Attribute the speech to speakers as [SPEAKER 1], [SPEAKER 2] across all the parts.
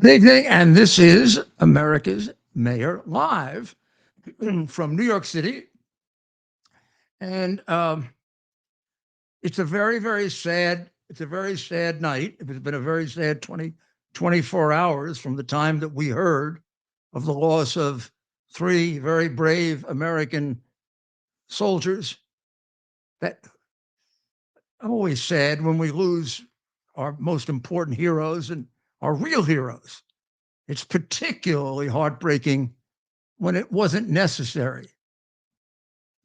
[SPEAKER 1] Good evening, and this is America's Mayor Live from New York City. And it's a very, very sad, it's a very sad night. It's been a very sad 24 hours from the time that we heard of the loss of three very brave American soldiers. That always sad when we lose our most important heroes and our real heroes. It's particularly heartbreaking when it wasn't necessary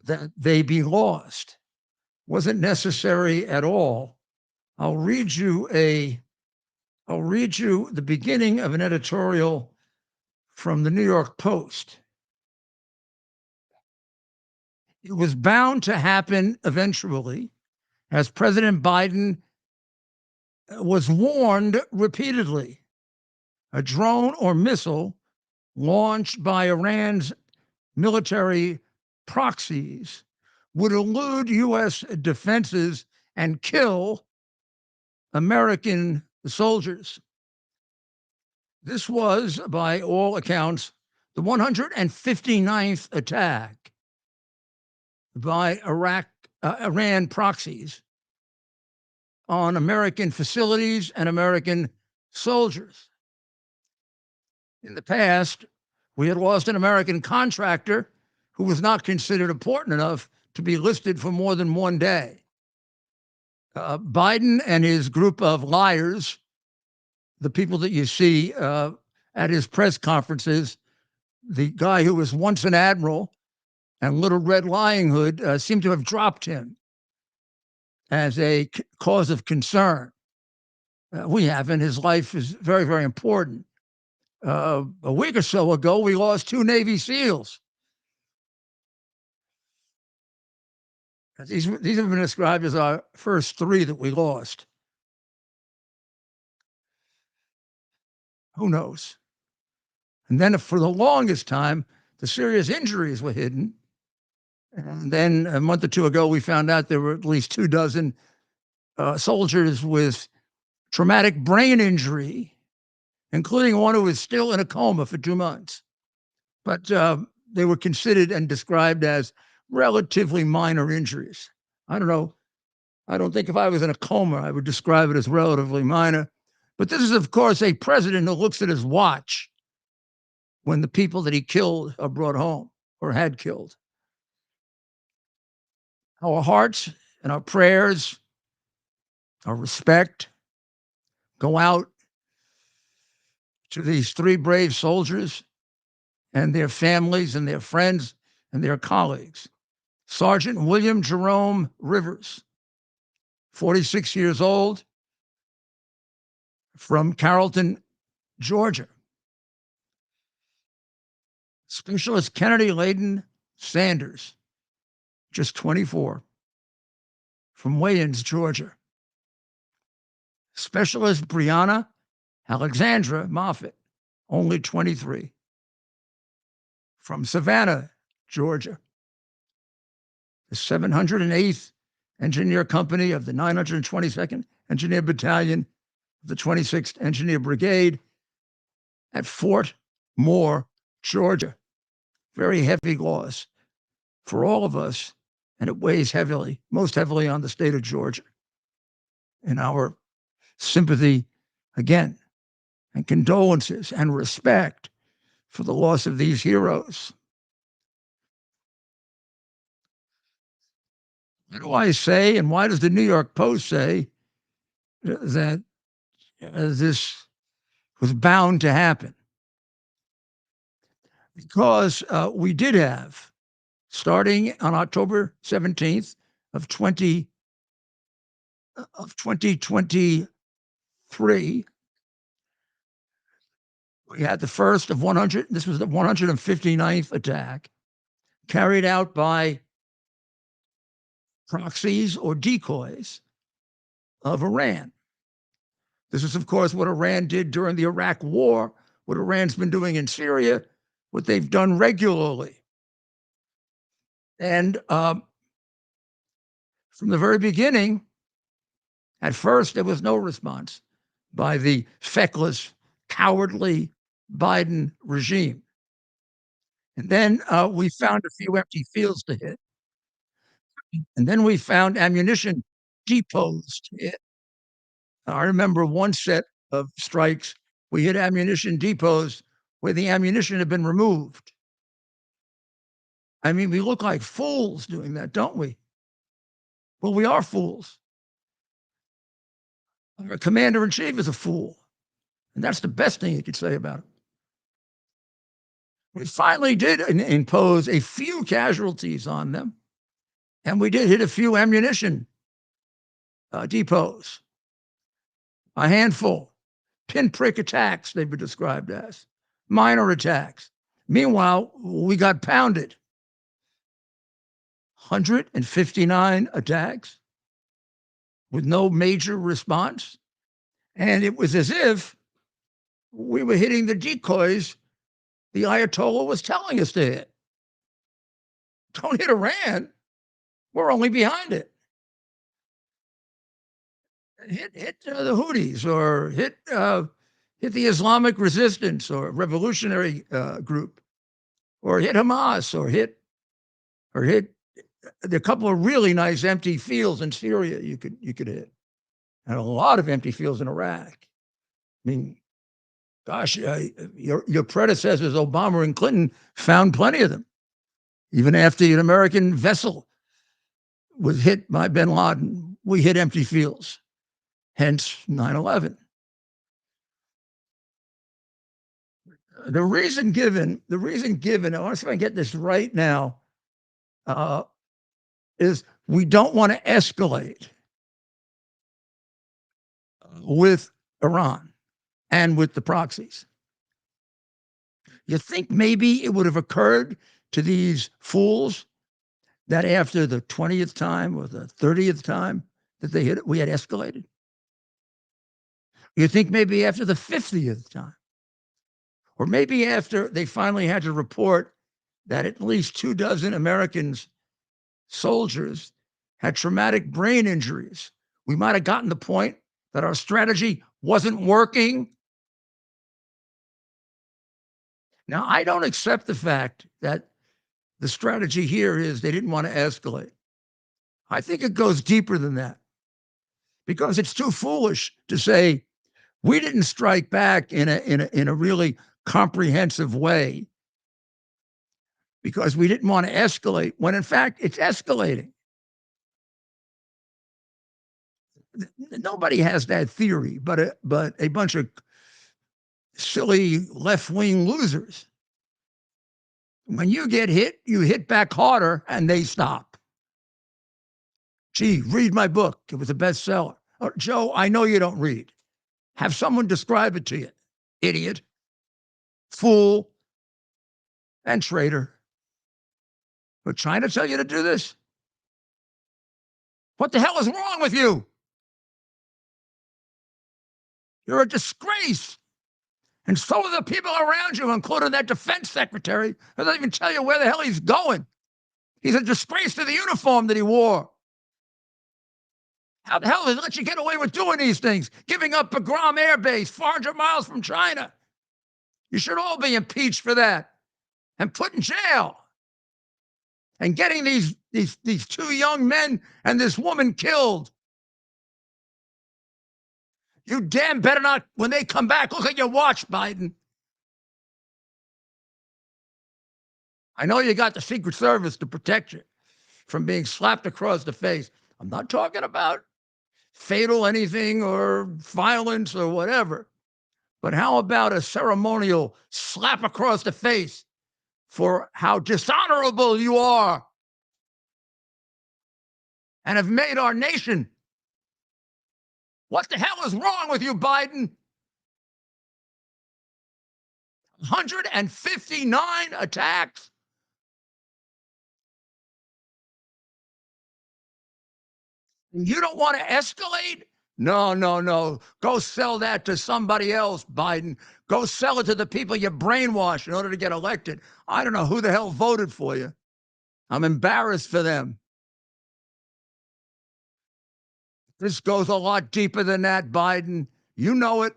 [SPEAKER 1] that they be lost. Wasn't necessary at all. I'll read you the beginning of an editorial from the New York Post. It was bound to happen eventually, as President Biden was warned repeatedly. A drone or missile launched by Iran's military proxies would elude U.S. defenses and kill American soldiers. This was, by all accounts, the 159th attack by Iran proxies on American facilities and American soldiers. In the past, we had lost an American contractor who was not considered important enough to be listed for more than one day. Biden and his group of liars, the people that you see at his press conferences, the guy who was once an admiral and Little Red Lying Hood, seemed to have dropped him as a cause of concern. We haven't. His life is very, very important. A week or so ago, we lost two Navy SEALs. These have been described as our first three that we lost. Who knows? And then for the longest time, the serious injuries were hidden. And then a month or two ago, we found out there were at least 24 soldiers with traumatic brain injury, including one who was still in a coma for 2 months. But they were considered and described as relatively minor injuries. I don't know. I don't think if I was in a coma, I would describe it as relatively minor. But this is, of course, a president who looks at his watch when the people that he killed are brought home or had killed. Our hearts and our prayers, our respect go out to these three brave soldiers and their families and their friends and their colleagues. Sergeant William Jerome Rivers, 46 years old, from Carrollton, Georgia. Specialist Kennedy Layden Sanders, just 24, from Wayans, Georgia. Specialist Brianna Alexandra Moffett, only 23, from Savannah, Georgia. The 708th Engineer Company of the 922nd Engineer Battalion of the 26th Engineer Brigade at Fort Moore, Georgia. Very heavy loss for all of us, and it weighs heavily, most heavily on the state of Georgia. And our sympathy, again, and condolences and respect for the loss of these heroes. What do I say, and why does the New York Post say that this was bound to happen? Because we did have, starting on October 17th of 2023, we had the first of 100. This was the 159th attack carried out by proxies or decoys of Iran. This is, of course, what Iran did during the Iraq War, what Iran's been doing in Syria, what they've done regularly. And from the very beginning, at first, there was no response by the feckless cowardly Biden regime. And then we found a few empty fields to hit. And then we found ammunition depots to hit. I remember one set of strikes, we hit ammunition depots where the ammunition had been removed. I mean, we look like fools doing that, don't we? Well, we are fools. Our commander in chief is a fool. And that's the best thing you could say about him. We finally did impose a few casualties on them. And we did hit a few ammunition depots, a handful, pinprick attacks, they were described as, minor attacks. Meanwhile, we got pounded. 159 attacks with no major response. And it was as if we were hitting the decoys the Ayatollah was telling us to hit. Don't hit Iran. We're only behind it. Hit the Houthis, or hit the Islamic Resistance or Revolutionary Group, or hit Hamas, or hit a couple of really nice empty fields in Syria you could hit, and a lot of empty fields in Iraq. I mean, gosh, your predecessors, Obama and Clinton, found plenty of them, even after an American vessel was hit by bin Laden. We hit empty fields, hence 9/11. The reason given, I want to see if I can get this right now, is we don't want to escalate with Iran and with the proxies. You think maybe it would have occurred to these fools that after the 20th time or the 30th time that they hit it, we had escalated? You think maybe after the 50th time? Or maybe after they finally had to report that at least 24 Americans, soldiers, had traumatic brain injuries, we might have gotten the point that our strategy wasn't working? Now, I don't accept the fact that the strategy here is they didn't want to escalate. I think it goes deeper than that, because it's too foolish to say we didn't strike back in a really comprehensive way because we didn't want to escalate, when in fact it's escalating. Nobody has that theory, but a bunch of silly left-wing losers. When you get hit, you hit back harder and they stop. Gee, read my book. It was a bestseller. Oh, Joe, I know you don't read. Have someone describe it to you. Idiot, fool, and traitor. But China tell you to do this? What the hell is wrong with you? You're a disgrace. And so are the people around you, including that defense secretary, who doesn't even tell you where the hell he's going. He's a disgrace to the uniform that he wore. How the hell did they let you get away with doing these things? Giving up Bagram Air Base 400 miles from China. You should all be impeached for that and put in jail. And getting these two young men and this woman killed. You damn better not, when they come back, look at your watch, Biden. I know you got the Secret Service to protect you from being slapped across the face. I'm not talking about fatal anything or violence or whatever. But how about a ceremonial slap across the face for how dishonorable you are and have made our nation? What the hell is wrong with you, Biden? 159 attacks. You don't want to escalate? No. Go sell that to somebody else, Biden. Go sell it to the people you brainwashed in order to get elected. I don't know who the hell voted for you. I'm embarrassed for them. This goes a lot deeper than that, Biden. You know it.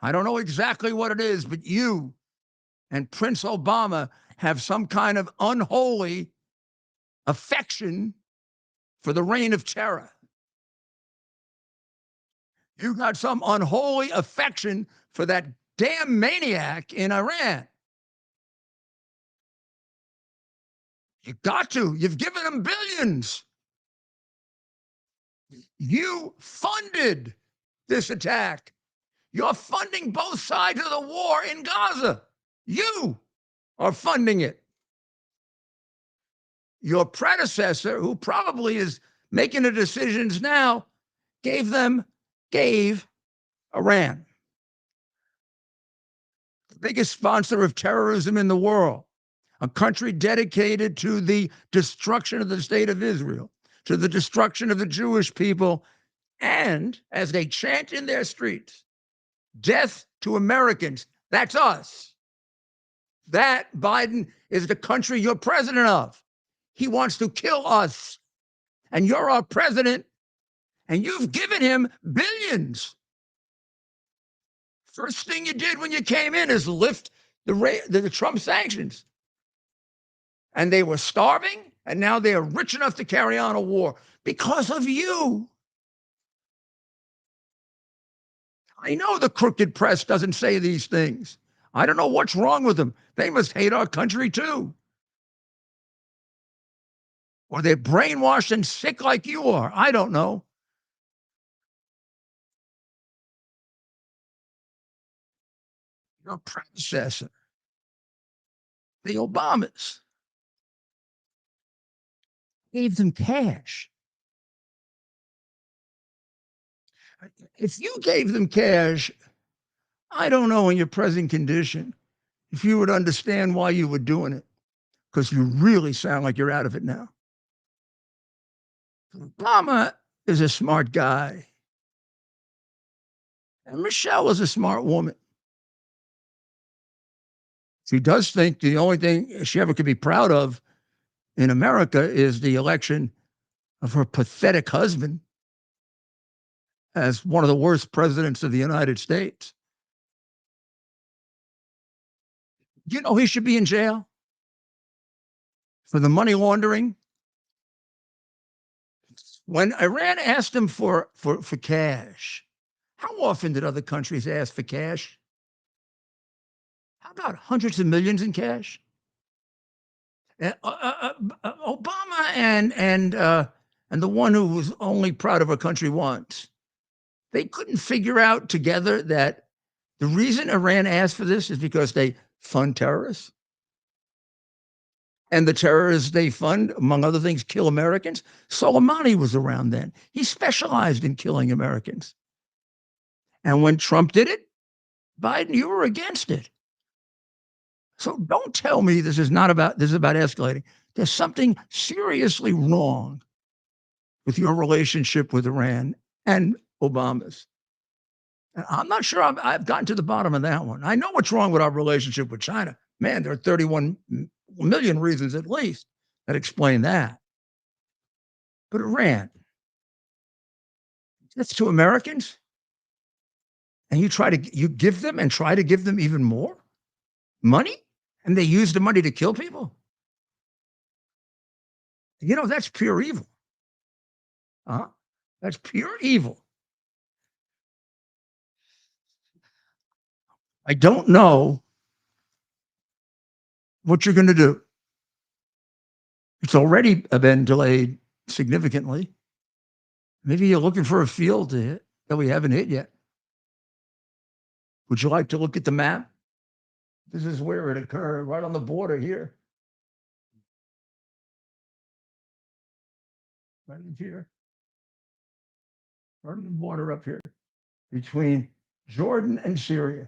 [SPEAKER 1] I don't know exactly what it is, but you and Prince Obama have some kind of unholy affection for the reign of terror. You got some unholy affection for that damn maniac in Iran. You got to. You've given him billions. You funded this attack. You're funding both sides of the war in Gaza. You are funding it. Your predecessor, who probably is making the decisions now, gave Iran, the biggest sponsor of terrorism in the world, a country dedicated to the destruction of the state of Israel, to the destruction of the Jewish people, and as they chant in their streets, death to Americans. That's us. That, Biden, is the country you're president of. He wants to kill us. And you're our president, and you've given him billions. First thing you did when you came in is lift the Trump sanctions. And they were starving, and now they are rich enough to carry on a war because of you. I know the crooked press doesn't say these things. I don't know what's wrong with them. They must hate our country too. Or they're brainwashed and sick like you are. I don't know. Your predecessor, the Obamas, gave them cash. If you gave them cash, I don't know in your present condition if you would understand why you were doing it, because you really sound like you're out of it now. Obama is a smart guy. And Michelle is a smart woman. She does think the only thing she ever could be proud of in America is the election of her pathetic husband as one of the worst presidents of the United States. You know he should be in jail for the money laundering. When Iran asked him for cash, how often did other countries ask for cash? How about hundreds of millions in cash? Obama and the one who was only proud of her country once, they couldn't figure out together that the reason Iran asked for this is because they fund terrorists. And the terrorists they fund, among other things, kill Americans. Soleimani was around then. He specialized in killing Americans. And when Trump did it, Biden, you were against it. So don't tell me this is about escalating. There's something seriously wrong with your relationship with Iran and Obama's. And I'm not sure I've gotten to the bottom of that one. I know what's wrong with our relationship with China. Man, there are 31 million reasons at least that explain that. But Iran, that's to Americans. And you give them and try to give them even more money? And they use the money to kill people? You know, that's pure evil. That's pure evil. I don't know what you're going to do. It's already been delayed significantly. Maybe you're looking for a field to hit that we haven't hit yet. Would you like to look at the map? This is where it occurred, right on the border here. Right in here. Right on the border up here between Jordan and Syria.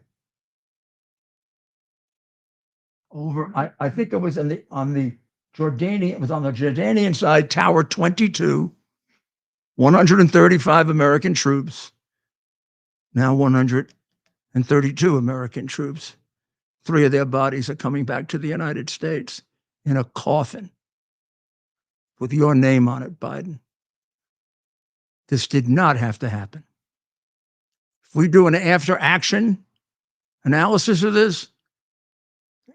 [SPEAKER 1] I think it was on the Jordanian side, Tower 22, 135 American troops, now 132 American troops. 3 of their bodies are coming back to the United States in a coffin with your name on it, Biden. This did not have to happen. If we do an after action analysis of this,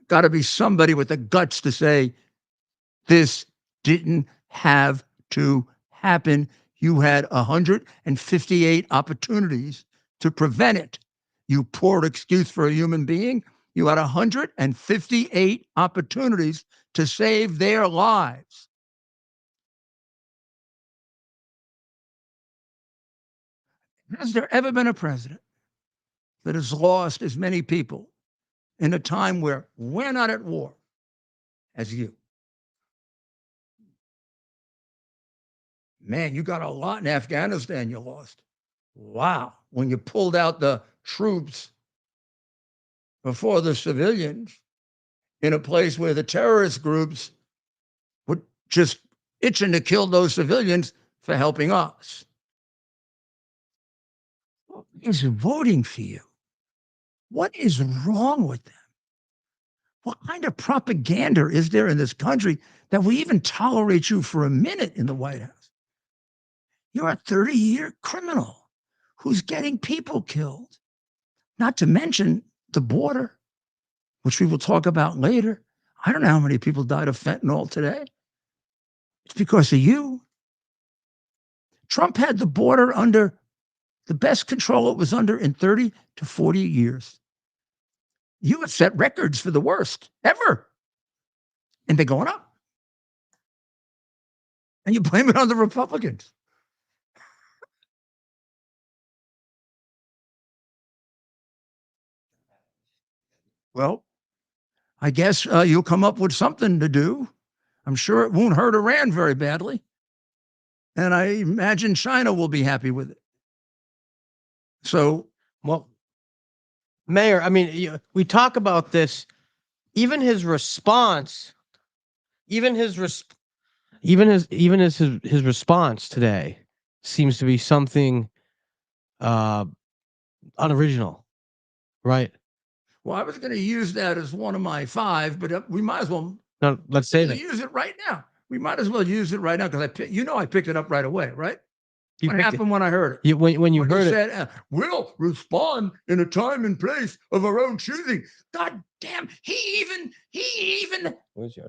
[SPEAKER 1] got to be somebody with the guts to say, this didn't have to happen. You had 158 opportunities to prevent it. You poor excuse for a human being. You had 158 opportunities to save their lives. Has there ever been a president that has lost as many people in a time where we're not at war as you? Man, you got a lot in Afghanistan you lost. Wow. When you pulled out the troops before the civilians in a place where the terrorist groups were just itching to kill those civilians for helping us. What is voting for you? What is wrong with them? What kind of propaganda is there in this country that we even tolerate you for a minute in the White House? You're a 30-year criminal who's getting people killed, not to mention the border, which we will talk about later. I don't know how many people died of fentanyl today. It's because of you. Trump had the border under the best control it was under in 30 to 40 years. You have set records for the worst ever. And they're going up. And you blame it on the Republicans. Well, I guess you'll come up with something to do. I'm sure it won't hurt Iran very badly. And I imagine China will be happy with it. So,
[SPEAKER 2] well, Mayor, I mean, we talk about this, even his response, even his response today seems to be something unoriginal, right?
[SPEAKER 1] Well, I was going to use that as one of my 5, but we might as well.
[SPEAKER 2] No, let's say that.
[SPEAKER 1] Use it right now. We might as well use it right now because I picked it up right away, right? What happened when I heard it?
[SPEAKER 2] When you heard it,
[SPEAKER 1] said, we'll respond in a time and place of our own choosing. God damn, he even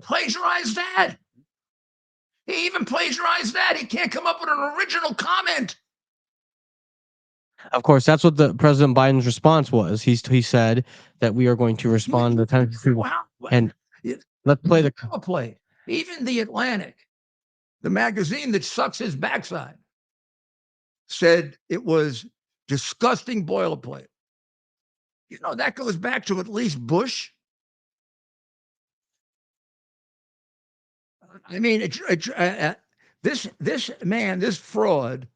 [SPEAKER 1] plagiarized that. He even plagiarized that. He can't come up with an original comment.
[SPEAKER 2] Of course, that's what the President Biden's response was. He said that we are going to respond to the and let's play the
[SPEAKER 1] play. Even the Atlantic, the magazine that sucks his backside, said it was disgusting boilerplate. You know, that goes back to at least Bush. I mean, this fraud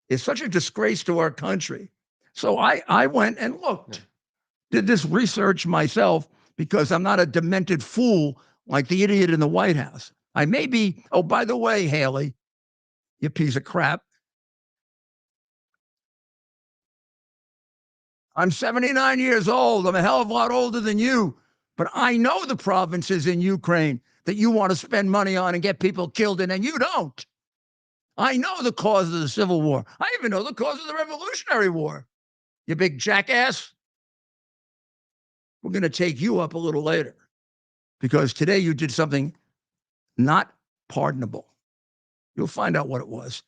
[SPEAKER 1] is such a disgrace to our country. So I went and looked, did this research myself because I'm not a demented fool like the idiot in the White House. I may be, oh, by the way, Haley, you piece of crap. I'm 79 years old. I'm a hell of a lot older than you. But I know the provinces in Ukraine that you want to spend money on and get people killed in, and you don't. I know the cause of the Civil War. I even know the cause of the Revolutionary War. You big jackass. We're going to take you up a little later because today you did something not pardonable. You'll find out what it was.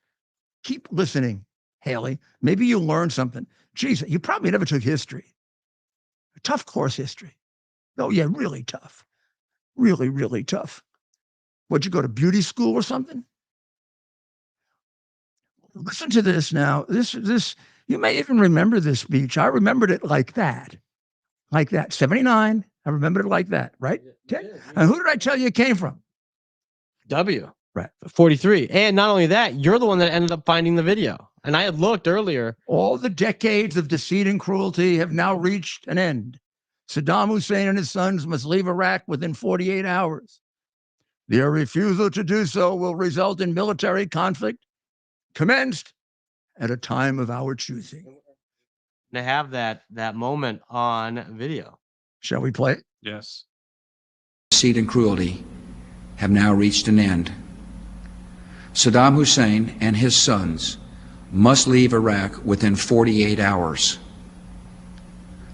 [SPEAKER 1] Keep listening, Haley. Maybe you'll learn something. Geez, you probably never took history. A tough course, history. Oh, yeah, really tough. Really, really tough. What'd you go to beauty school or something? Listen to this now. This, you may even remember this speech. I remembered it like that. 79. I remembered it like that, right? Okay. And who did I tell you it came from?
[SPEAKER 2] W.
[SPEAKER 1] Right.
[SPEAKER 2] 43. And not only that, you're the one that ended up finding the video. And I had looked earlier.
[SPEAKER 1] All the decades of deceit and cruelty have now reached an end. Saddam Hussein and his sons must leave Iraq within 48 hours. Their refusal to do so will result in military conflict commenced at a time of our choosing.
[SPEAKER 2] To have that moment on video.
[SPEAKER 1] Shall we play it?
[SPEAKER 3] Yes.
[SPEAKER 4] Deceit and cruelty have now reached an end. Saddam Hussein and his sons must leave Iraq within 48 hours.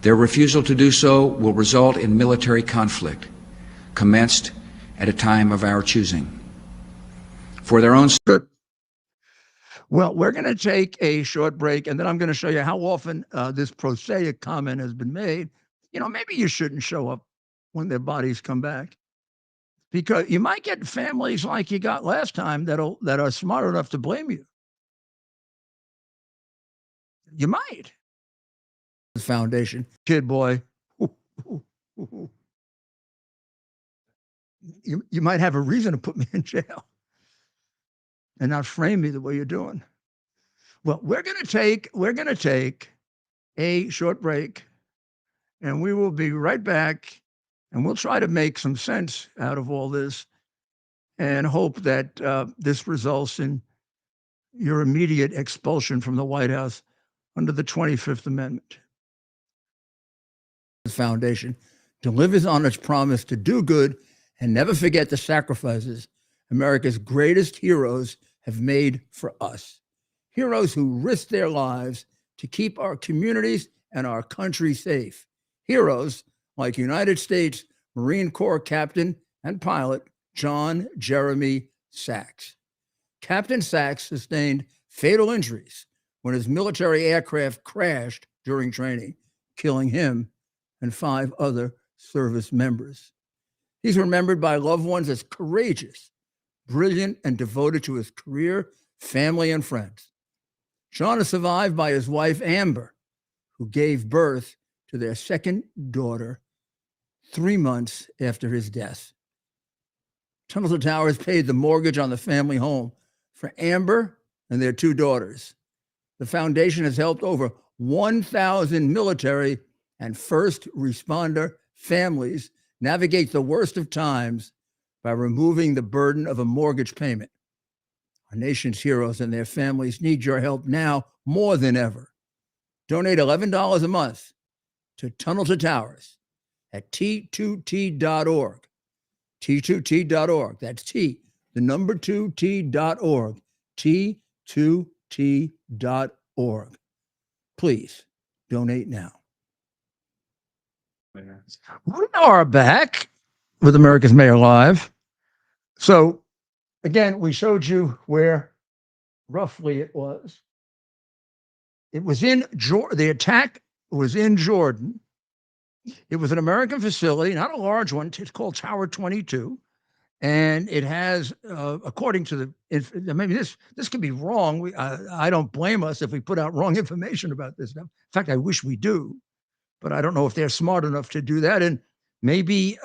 [SPEAKER 4] Their refusal to do so will result in military conflict, commenced at a time of our choosing. For their own
[SPEAKER 1] Good. Well, we're going to take a short break, and then I'm going to show you how often this prosaic comment has been made. You know, maybe you shouldn't show up when their bodies come back, because you might get families like you got last time that are smart enough to blame you. You might. Foundation, kid boy. You might have a reason to put me in jail and not frame me the way you're doing. Well, we're going to take a short break, and we will be right back, and we'll try to make some sense out of all this and hope that this results in your immediate expulsion from the White House under the 25th Amendment. The foundation delivers on its promise to do good and never forget the sacrifices America's greatest heroes have made for us. Heroes who risked their lives to keep our communities and our country safe. Heroes like United States Marine Corps Captain and pilot John Jeremy Sachs. Captain Sachs sustained fatal injuries when his military aircraft crashed during training, killing him and 5 other service members. He's remembered by loved ones as courageous, brilliant, and devoted to his career, family, and friends. John is survived by his wife, Amber, who gave birth to their second daughter 3 months after his death. Tunnel to Towers paid the mortgage on the family home for Amber and their 2 daughters. The foundation has helped over 1,000 military and first responder families navigate the worst of times by removing the burden of a mortgage payment. Our nation's heroes and their families need your help now more than ever. Donate $11 a month to Tunnel to Towers at T2T.org. T2T.org. That's T, the number 2T.org. T2T.org. Please donate now. We are back with America's Mayor Live. So, again, we showed you where roughly it was. It was in Jordan. The attack was in Jordan. It was an American facility, not a large one. It's called Tower 22. And it has, according to the, maybe this could be wrong. I don't blame us if we put out wrong information about this stuff. In fact, I wish we do, but I don't know if they're smart enough to do that. And maybe,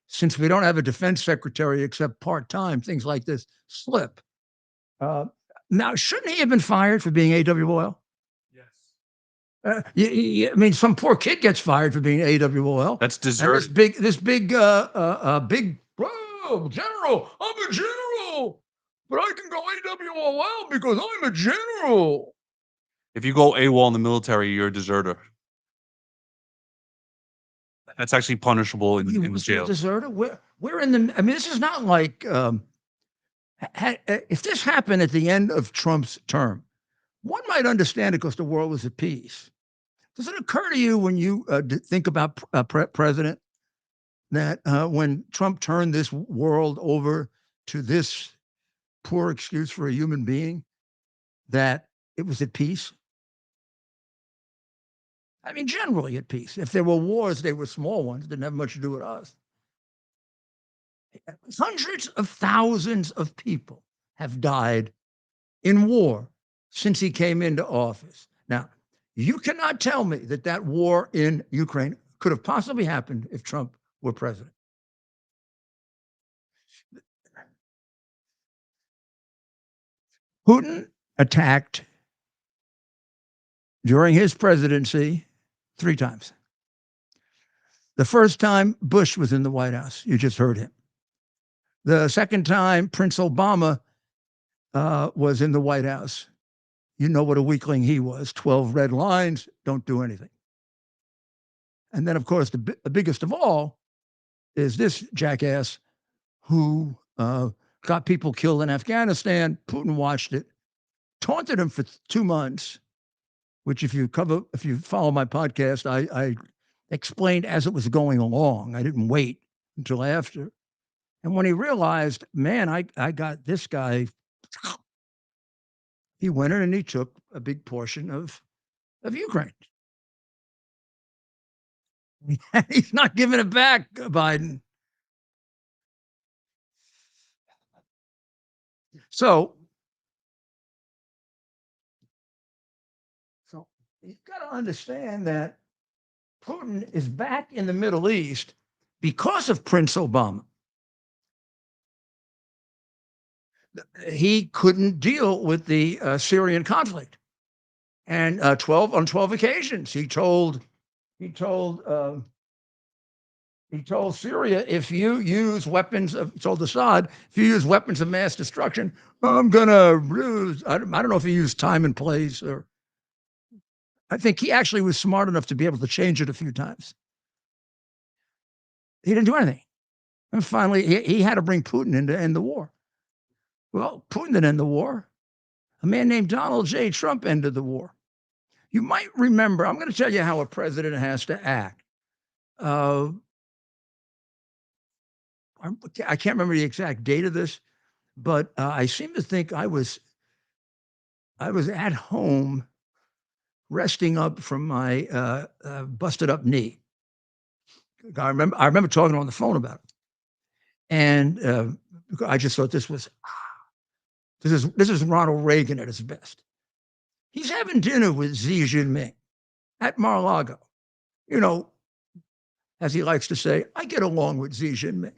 [SPEAKER 1] since we don't have a defense secretary except part-time, things like this slip. Now, shouldn't he have been fired for being AWOL? I mean, some poor kid gets fired for being AWOL.
[SPEAKER 3] That's
[SPEAKER 1] And
[SPEAKER 3] deserved.
[SPEAKER 1] this big, whoa, general, I'm a general, but I can go AWOL because I'm a general.
[SPEAKER 3] If you go AWOL in the military, you're a deserter. That's actually punishable
[SPEAKER 1] You
[SPEAKER 3] in
[SPEAKER 1] was a
[SPEAKER 3] jail.
[SPEAKER 1] deserter? We're in the, I mean, this is not like, if this happened at the end of Trump's term, one might understand it because the world was at peace. Does it occur to you when you think about president that when Trump turned this world over to this poor excuse for a human being, that it was at peace? I mean, generally at peace. If there were wars, they were small ones, didn't have much to do with us. Hundreds of thousands of people have died in war since he came into office. Now, you cannot tell me that war in Ukraine could have possibly happened if Trump were president. Putin attacked during his presidency 3 times. The first time, Bush was in the White House. You just heard him. The second time, Prince Obama was in the White House. You know what a weakling he was. 12 red lines, don't do anything. And then, of course, the biggest of all is this jackass who got people killed in Afghanistan. Putin watched it, taunted him for 2 months, which if you follow my podcast, I explained as it was going along. I didn't wait until after. And when he realized, man, I got this guy, he went in and he took a big portion of Ukraine. He's not giving it back, Biden. So you've got to understand that Putin is back in the Middle East because of Prince Obama. He couldn't deal with the Syrian conflict, and 12 occasions he told Syria, if you use weapons of, told Assad, if you use weapons of mass destruction, I'm gonna lose. I don't know if he used time and place, or I think he actually was smart enough to be able to change it a few times. He didn't do anything, and finally he had to bring Putin in to end the war. Well, Putin didn't end the war. A man named Donald J. Trump ended the war. You might remember, I'm going to tell you how a president has to act. I can't remember the exact date of this, but I seem to think I was at home resting up from my busted up knee. I remember talking on the phone about it. And I just thought this is Ronald Reagan at his best. He's having dinner with Xi Jinping at Mar-a-Lago. You know, as he likes to say, I get along with Xi Jinping.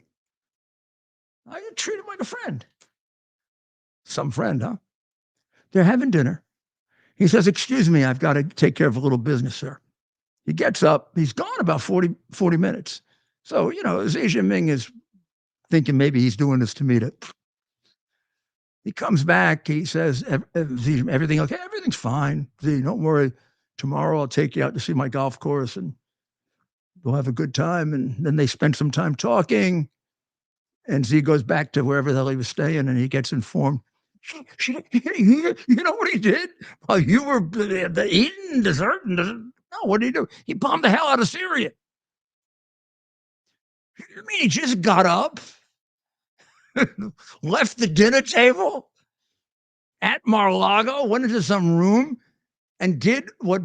[SPEAKER 1] I treat him like a friend. Some friend, huh? They're having dinner. He says, excuse me, I've got to take care of a little business, sir. He gets up. He's gone about 40 minutes. So, you know, Xi Jinping is thinking maybe he's doing this to me. He comes back. He says, everything okay? Everything's fine. Xi, don't worry. Tomorrow I'll take you out to see my golf course and we'll have a good time. And then they spend some time talking. And Xi goes back to wherever the hell he was staying and he gets informed. You know what he did? While you were eating dessert? No, what did he do? He bombed the hell out of Syria. You mean he just got up, left the dinner table at Mar-a-Lago, went into some room, and did what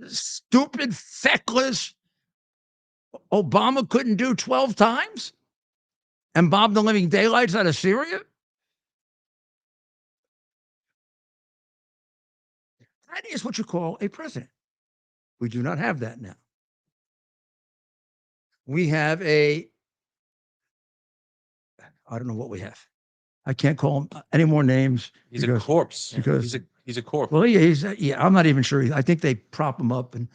[SPEAKER 1] stupid, feckless Obama couldn't do 12 times? And bomb the living daylights out of Syria? That is what you call a president. We do not have that now. We have I don't know what we have. I can't call him any more names.
[SPEAKER 3] He's a corpse.
[SPEAKER 1] Because
[SPEAKER 3] he's a corpse.
[SPEAKER 1] Well, I'm not even sure. I think they prop him up and,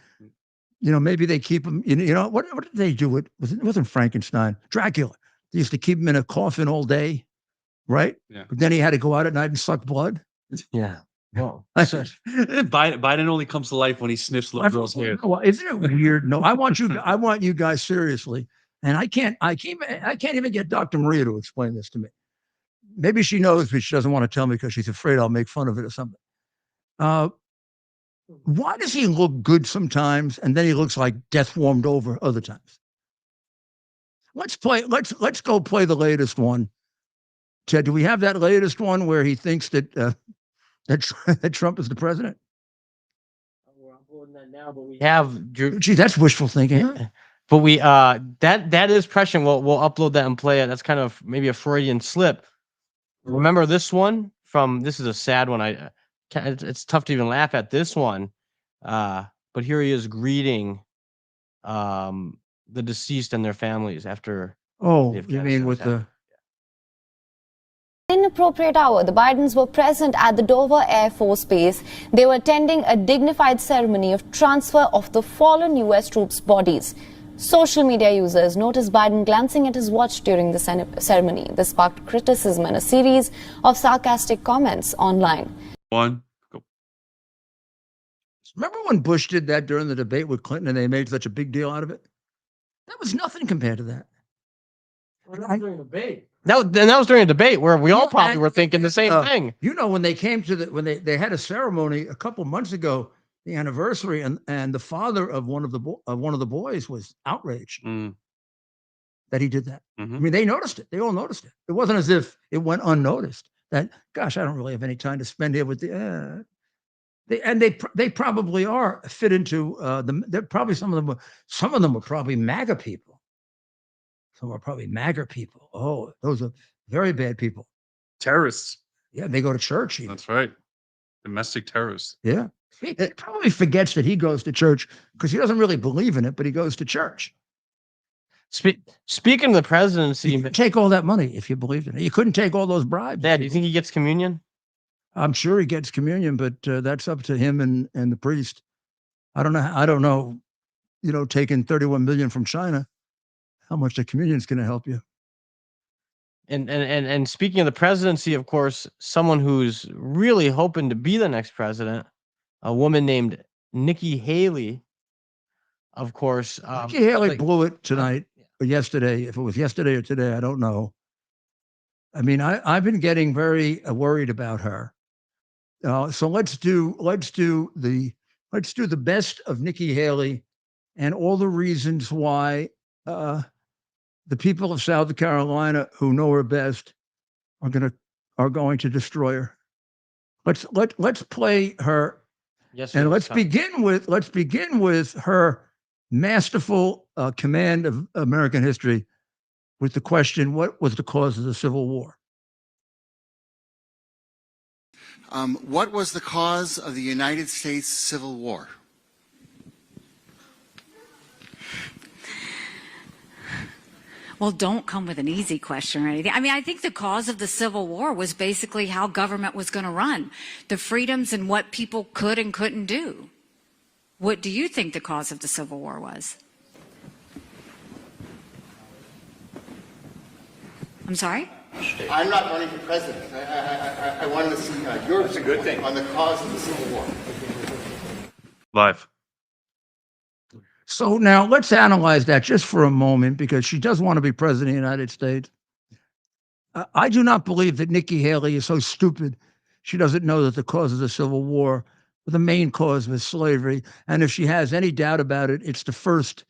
[SPEAKER 1] you know, maybe they keep him, you know, what did they do? It wasn't Frankenstein, Dracula. They used to keep him in a coffin all day, right?
[SPEAKER 3] Yeah.
[SPEAKER 1] But then he had to go out at night and suck blood.
[SPEAKER 2] Yeah. Well,
[SPEAKER 3] Biden only comes to life when he sniffs little girls' hair.
[SPEAKER 1] Well, isn't it weird? No, I want you guys seriously. And I can't even get Dr. Maria to explain this to me. Maybe she knows, but she doesn't want to tell me because she's afraid I'll make fun of it or something. Why does he look good sometimes and then he looks like death warmed over other times? Let's go play the latest one. Ted, do we have that latest one where he thinks that Trump is the president?
[SPEAKER 2] we're uploading that now, but we have
[SPEAKER 1] Gee, that's wishful thinking.
[SPEAKER 2] But we that is prescient. We'll upload that and play it. That's kind of maybe a Freudian slip. Remember this one this is a sad one. It's tough to even laugh at this one. But here he is greeting the deceased and their families after.
[SPEAKER 1] Oh, you mean with the
[SPEAKER 5] Inappropriate hour, the Bidens were present at the Dover Air Force Base. They were attending a dignified ceremony of transfer of the fallen U.S. troops' bodies. Social media users noticed Biden glancing at his watch during the ceremony. This sparked criticism and a series of sarcastic comments online.
[SPEAKER 3] Go.
[SPEAKER 1] Remember when Bush did that during the debate with Clinton and they made such a big deal out of it? That was nothing compared to that.
[SPEAKER 2] During the debate. That was during a debate where we all
[SPEAKER 1] Yeah,
[SPEAKER 2] probably
[SPEAKER 1] and,
[SPEAKER 2] were thinking the same thing.
[SPEAKER 1] You know, when they came to when they had a ceremony a couple months ago, the anniversary, and the father of one of the boys was outraged that he did that. I mean, they noticed it. They all noticed it. It wasn't as if it went unnoticed. That, gosh, I don't really have any time to spend here with the. They probably are fit into they're probably some of them were probably MAGA people. Some are probably MAGA people. Oh, those are very bad people.
[SPEAKER 3] Terrorists.
[SPEAKER 1] Yeah, they go to church. Even.
[SPEAKER 3] That's right. Domestic terrorists.
[SPEAKER 1] Yeah. He probably forgets that he goes to church because he doesn't really believe in it, but he goes to church.
[SPEAKER 2] Speaking of the presidency,
[SPEAKER 1] you could take all that money if you believed in it. You couldn't take all those bribes.
[SPEAKER 2] Dad, do you think he gets communion?
[SPEAKER 1] I'm sure he gets communion, but that's up to him and the priest. I don't know. You know, taking 31 million from China, how much the communion is going to help you.
[SPEAKER 2] And speaking of the presidency, of course, someone who's really hoping to be the next president, a woman named Nikki Haley, of course.
[SPEAKER 1] Nikki Haley blew it tonight or yesterday. If it was yesterday or today, I don't know. I mean, I've been getting very worried about her. So let's do the best of Nikki Haley and all the reasons why the people of South Carolina who know her best are going to destroy her. Let's play her. Yes, and let's begin with her masterful command of American history with the question, what was the cause of the Civil War?
[SPEAKER 6] What was the cause of the United States Civil War?
[SPEAKER 7] Well, don't come with an easy question or anything. I mean, I think the cause of the Civil War was basically how government was going to run, the freedoms and what people could and couldn't do. What do you think the cause of the Civil War was? I'm sorry?
[SPEAKER 6] I'm not running for president. I wanted to see your view on the cause of the Civil War.
[SPEAKER 3] Live.
[SPEAKER 1] So now let's analyze that just for a moment, because she does want to be president of the United States. I do not believe that Nikki Haley is so stupid she doesn't know that the cause of the Civil War, the main cause, was slavery. And if she has any doubt about it, it's the first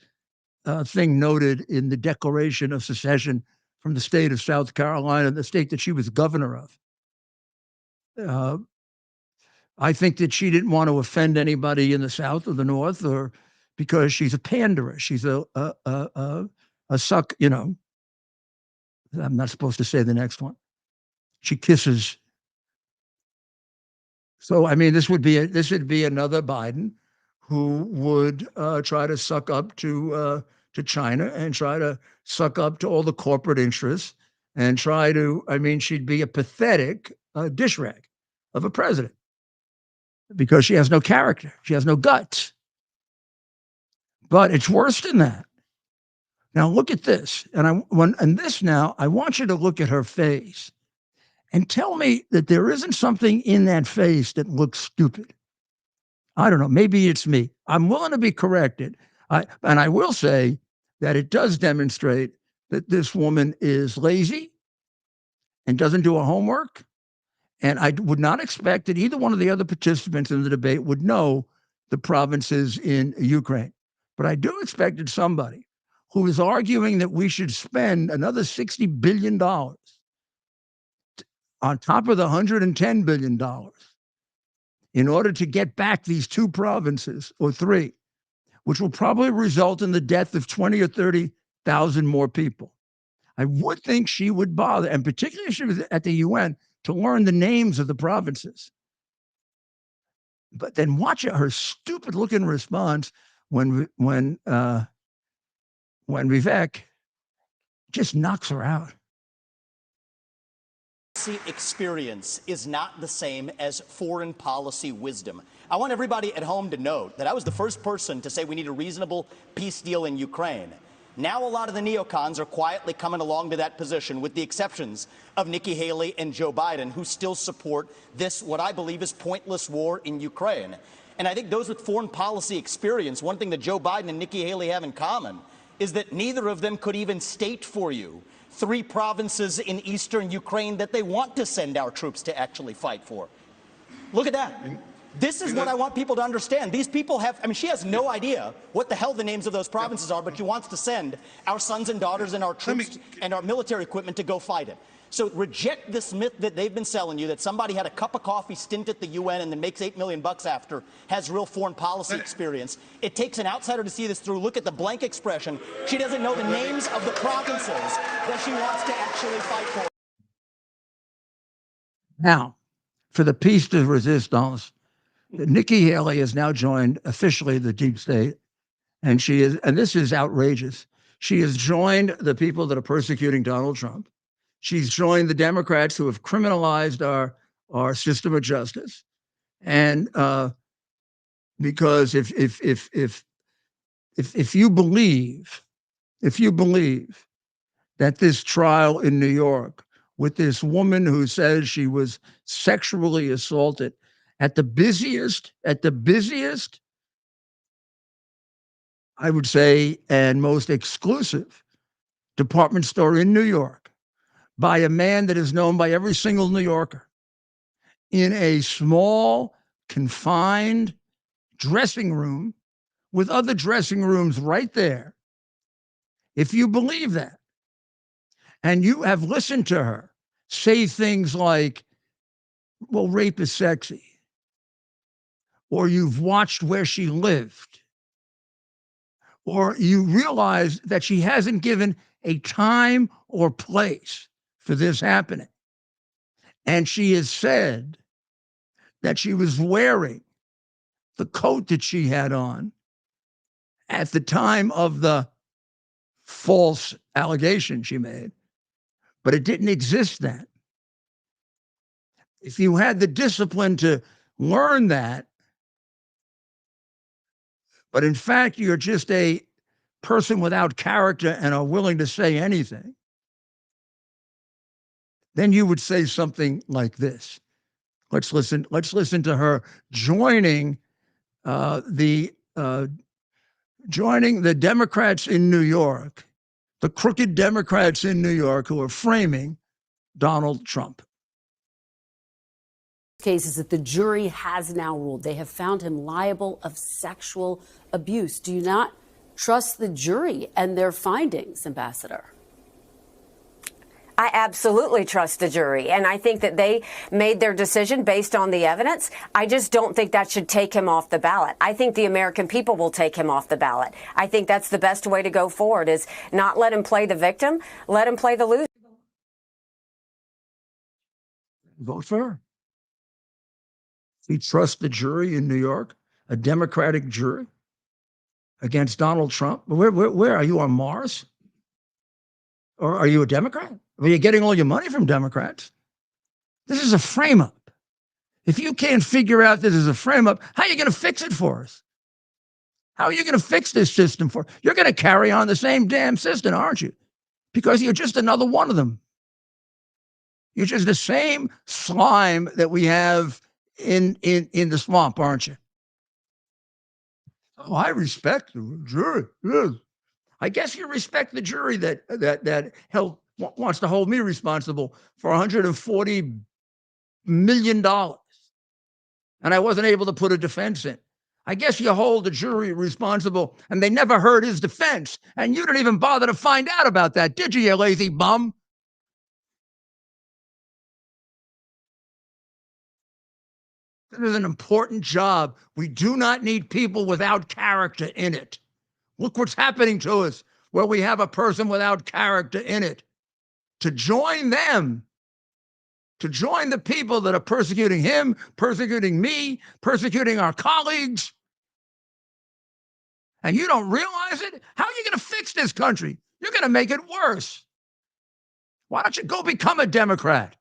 [SPEAKER 1] thing noted in the Declaration of Secession from the state of South Carolina, the state that she was governor of. I think that she didn't want to offend anybody in the South or the North, or because she's a panderer. She's a suck, you know. I'm not supposed to say the next one. She kisses. So, I mean, this would be another Biden who would try to suck up to China and try to suck up to all the corporate interests and try to, I mean, she'd be a pathetic dish rag of a president because she has no character. She has no guts. But it's worse than that. Now look at this. And I want you to look at her face and tell me that there isn't something in that face that looks stupid. I don't know. Maybe it's me. I'm willing to be corrected. And I will say that it does demonstrate that this woman is lazy and doesn't do her homework. And I would not expect that either one of the other participants in the debate would know the provinces in Ukraine. But I do expect that somebody who is arguing that we should spend another $60 billion on top of the $110 billion in order to get back these two provinces, or three, which will probably result in the death of 20 or 30,000 more people. I would think she would bother, and particularly if she was at the UN, to learn the names of the provinces. But then watch her stupid looking response when Vivek just knocks her out.
[SPEAKER 8] Experience is not the same as foreign policy wisdom. I want everybody at home to note that I was the first person to say we need a reasonable peace deal in Ukraine. Now a lot of the neocons are quietly coming along to that position, with the exceptions of Nikki Haley and Joe Biden, who still support this, what I believe is pointless war in Ukraine. And I think those with foreign policy experience, one thing that Joe Biden and Nikki Haley have in common is that neither of them could even state for you 3 provinces in eastern Ukraine that they want to send our troops to actually fight for. Look at that. This is what I want people to understand. These people have, I mean, she has no idea what the hell the names of those provinces are, but she wants to send our sons and daughters and our troops and our military equipment to go fight it. So reject this myth that they've been selling you, that somebody had a cup of coffee stint at the UN and then makes $8 million after, has real foreign policy experience. It takes an outsider to see this through. Look at the blank expression. She doesn't know the names of the provinces that she wants to actually fight for.
[SPEAKER 1] Now, for the peace de resistance, Nikki Haley has now joined officially the deep state, and she is, and this is outrageous. She has joined the people that are persecuting Donald Trump. She's joined the Democrats who have criminalized our system of justice, and because if you believe that this trial in New York with this woman who says she was sexually assaulted at the busiest, I would say, and most exclusive department store in New York by a man that is known by every single New Yorker in a small, confined dressing room with other dressing rooms right there. If you believe that, and you have listened to her say things like, well, rape is sexy, or you've watched where she lived, or you realize that she hasn't given a time or place for this happening. And she has said that she was wearing the coat that she had on at the time of the false allegation she made, but it didn't exist then. If you had the discipline to learn that, but in fact, you're just a person without character and are willing to say anything, then you would say something like this. Let's listen to her joining the Democrats in New York, the crooked Democrats in New York who are framing Donald Trump.
[SPEAKER 9] Cases that the jury has now ruled. They have found him liable of sexual abuse. Do you not trust the jury and their findings, Ambassador?
[SPEAKER 10] I absolutely trust the jury, and I think that they made their decision based on the evidence. I just don't think that should take him off the ballot. I think the American people will take him off the ballot. I think that's the best way to go forward, is not let him play the victim, let him play the loser.
[SPEAKER 1] Vote for her. We trust the jury in New York, a Democratic jury, against Donald Trump. Where are you, on Mars? Or are you a Democrat? Are you getting all your money from Democrats? This is a frame-up. If you can't figure out this is a frame-up, how are you going to fix it for us? How are you going to fix this system for us? You're going to carry on the same damn system, aren't you? Because you're just another one of them. You're just the same slime that we have in the swamp, aren't you? Oh, I respect the jury. Yes. I guess you respect the jury that wants to hold me responsible for $140 million. And I wasn't able to put a defense in. I guess you hold the jury responsible, and they never heard his defense. And you didn't even bother to find out about that, did you lazy bum? This is an important job. We do not need people without character in it. Look what's happening to us, where we have a person without character in it. To join them, to join the people that are persecuting him, persecuting me, persecuting our colleagues, and you don't realize it? How are you going to fix this country? You're going to make it worse. Why don't you go become a Democrat?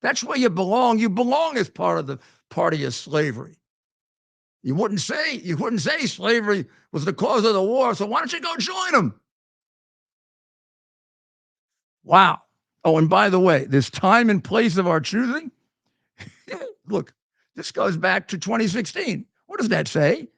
[SPEAKER 1] That's where you belong. You belong as part of the party of slavery. You wouldn't say slavery was the cause of the war, so why don't you go join them? Wow. Oh, and by the way, this time and place of our choosing, look, this goes back to 2016. What does that say?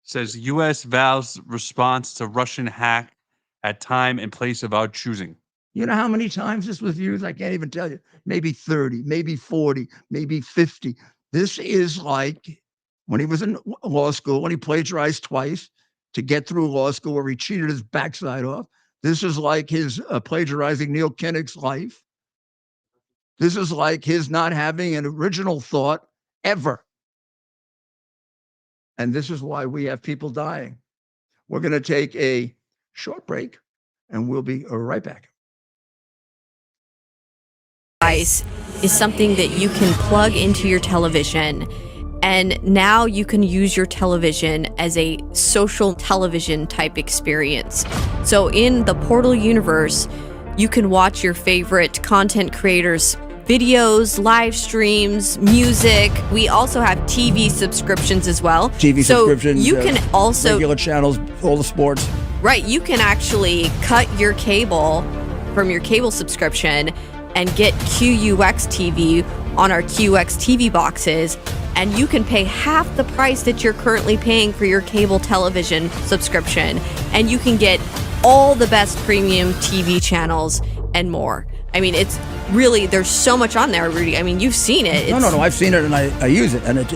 [SPEAKER 3] Says U.S. vows response to Russian hack at time and place of our choosing.
[SPEAKER 1] You know how many times this was used? I can't even tell you. Maybe 30, maybe 40, maybe 50. This is like when he was in law school, when he plagiarized twice to get through law school, where he cheated his backside off. This is like his plagiarizing Neil Kinnock's life. This is like his not having an original thought ever. And this is why we have people dying. We're going to take a short break, and we'll be right back.
[SPEAKER 11] Device is something that you can plug into your television, and now you can use your television as a social television type experience. So in the Portal universe, you can watch your favorite content creators' videos, live streams, music. We also have TV subscriptions as well.
[SPEAKER 1] TV subscriptions.
[SPEAKER 11] You can also
[SPEAKER 1] regular channels, all the sports.
[SPEAKER 11] Right, you can actually cut your cable from your cable subscription and get QUX TV on our QX TV boxes, and you can pay half the price that you're currently paying for your cable television subscription, and you can get all the best premium TV channels and more. I mean, it's really, there's so much on there, Rudy. I mean, you've seen it.
[SPEAKER 1] No, I've seen it, and I use it, and it's